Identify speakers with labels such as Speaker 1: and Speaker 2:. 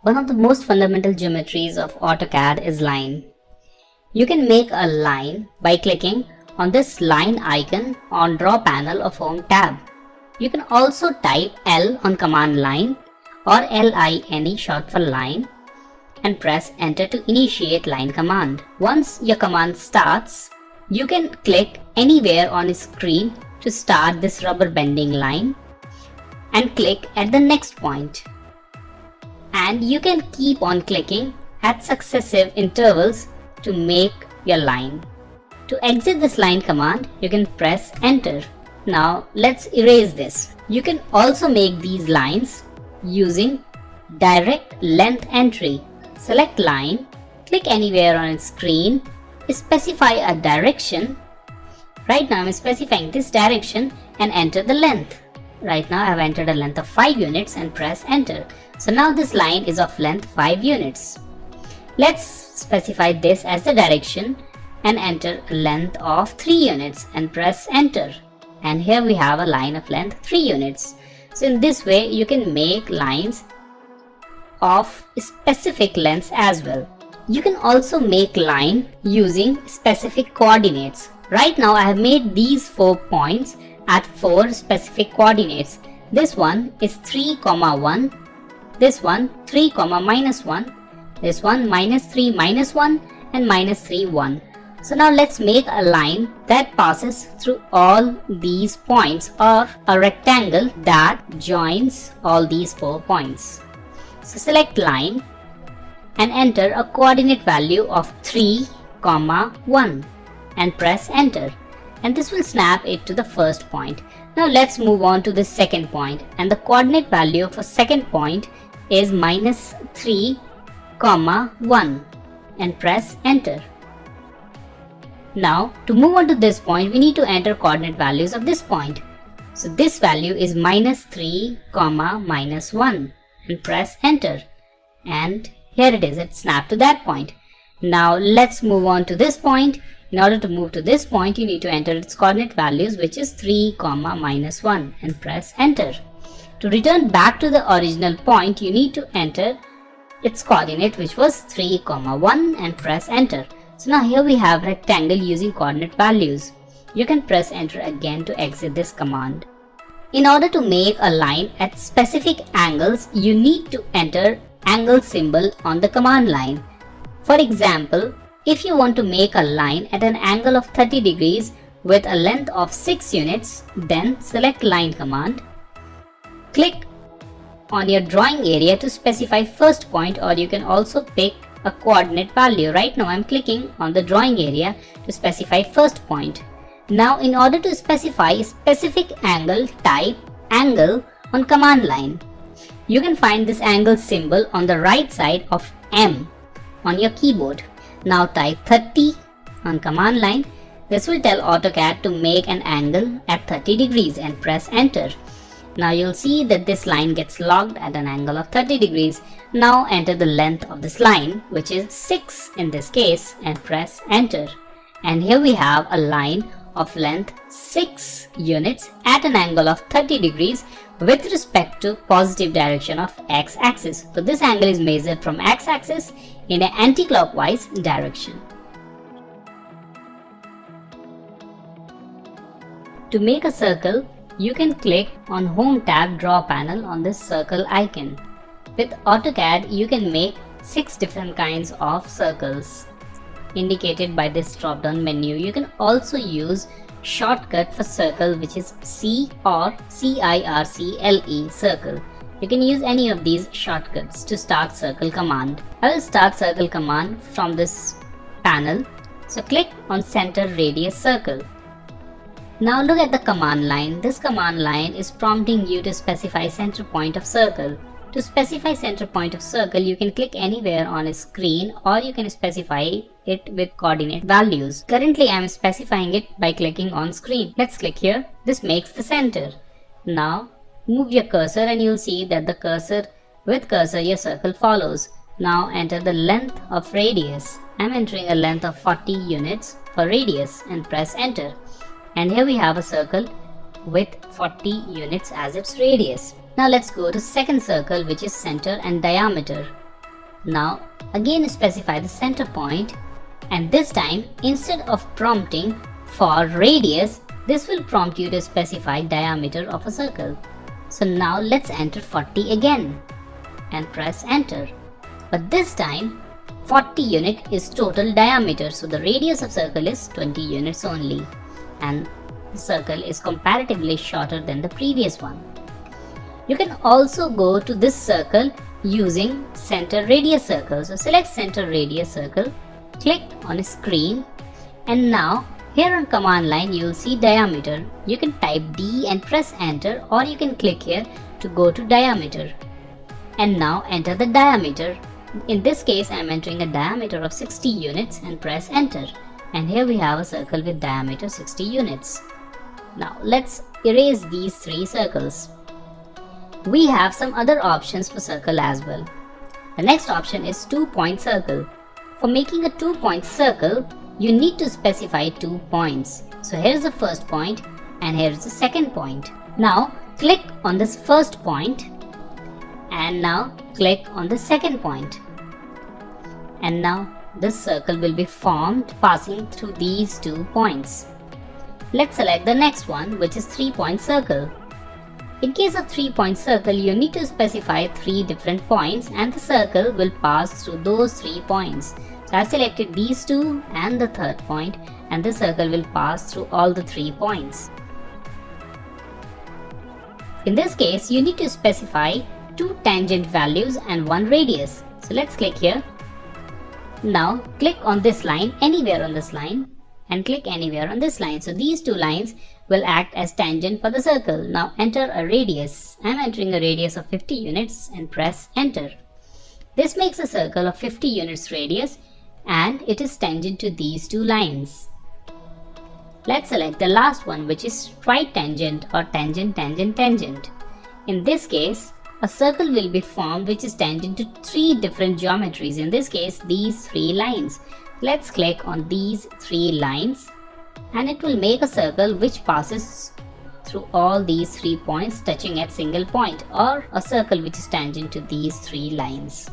Speaker 1: One of the most fundamental geometries of AutoCAD is line. You can make a line by clicking on this line icon on Draw Panel of Home tab. You can also type L on command line or LINE short for line and press enter to initiate line command. Once your command starts, you can click anywhere on the screen to start this rubber bending line and click at the next point. And you can keep on clicking at successive intervals to make your line. To exit this line command, you can press enter. Now let's erase this. You can also make these lines using direct length entry. Select line, click anywhere on its screen, specify a direction. Right now I'm specifying this direction and enter the length. Right now I have entered a length of 5 units and press enter. So now this line is of length 5 units. Let's specify this as the direction and enter a length of 3 units and press enter. And here we have a line of length 3 units. So in this way you can make lines of specific lengths as well. You can also make line using specific coordinates. Right now I have made these 4 points at 4 specific coordinates. This one is 3, 1, this one 3, -1, this one -3, -1 and -3, 1. So now let's make a line that passes through all these points or a rectangle that joins all these 4 points. So select line and enter a coordinate value of 3, 1 and press enter. And this will snap it to the first point. Now let's move on to the second point, and the coordinate value of a second point is -3, 1 and press enter. Now to move on to this point, we need to enter coordinate values of this point. So this value is -3, -1 and press enter. And here it is, it snapped to that point. Now let's move on to this point. In order to move to this point, you need to enter its coordinate values, which is 3, -1 and press enter. To return back to the original point, you need to enter its coordinate, which was 3, 1 and press enter. So now here we have rectangle using coordinate values. You can press enter again to exit this command. In order to make a line at specific angles, you need to enter angle symbol on the command line. For example, if you want to make a line at an angle of 30 degrees with a length of 6 units, then select line command. Click on your drawing area to specify first point, or you can also pick a coordinate value. Right now I'm clicking on the drawing area to specify first point. Now in order to specify a specific angle, type angle on command line. You can find this angle symbol on the right side of M on your keyboard. Now type 30 on command line. This will tell AutoCAD to make an angle at 30 degrees and press enter. Now you'll see that this line gets logged at an angle of 30 degrees. Now enter the length of this line, which is 6 in this case, and press enter. And here we have a line of length 6 units at an angle of 30 degrees with respect to positive direction of x-axis. So this angle is measured from x-axis in an anti-clockwise direction. To make a circle, you can click on Home tab Draw Panel on this circle icon. With AutoCAD, you can make 6 different kinds of circles indicated by this drop-down menu. You can also use shortcut for circle, which is C or CIRCLE circle. You can use any of these shortcuts to start circle command. I will start circle command from this panel. So click on center radius circle. Now look at the command line. This command line is prompting you to specify center point of circle. To specify center point of circle, you can click anywhere on a screen, or you can specify it with coordinate values. Currently I am specifying it by clicking on screen. Let's click here. This makes the center. Now move your cursor and you'll see that the cursor your circle follows. Now enter the length of radius. I'm entering a length of 40 units for radius and press enter. And here we have a circle with 40 units as its radius. Now let's go to second circle, which is center and diameter. Now again specify the center point, and this time instead of prompting for radius, this will prompt you to specify diameter of a circle. So now let's enter 40 again and press enter. But this time 40 unit is total diameter, so the radius of circle is 20 units only, and the circle is comparatively shorter than the previous one. You can also go to this circle using center radius circle. So select center radius circle, click on screen, and now here on command line you will see diameter. You can type D and press enter, or you can click here to go to diameter. And now enter the diameter. In this case I am entering a diameter of 60 units and press enter. And here we have a circle with diameter 60 units. Now let's erase these three circles. We have some other options for circle as well. The next option is 2-point circle. For making a 2-point circle, you need to specify 2 points. So here's the first point and here's the second point. Now click on this first point and now click on the second point. And now this circle will be formed passing through these 2 points. Let's select the next one, which is 3-point circle. In case of 3-point circle, you need to specify 3 different points and the circle will pass through those 3 points. So I've selected these 2 and the third point, and the circle will pass through all the 3 points. In this case, you need to specify 2 tangent values and 1 radius. So let's click here. Now click on this line, anywhere on this line, and click anywhere on this line. So these 2 lines will act as tangent for the circle. Now enter a radius. I am entering a radius of 50 units and press enter. This makes a circle of 50 units radius and it is tangent to these 2 lines. Let's select the last one, which is right tangent or tangent, tangent, tangent. In this case, a circle will be formed which is tangent to 3 different geometries. In this case, these 3 lines. Let's click on these 3 lines and it will make a circle which passes through all these 3 points touching at single point, or a circle which is tangent to these 3 lines.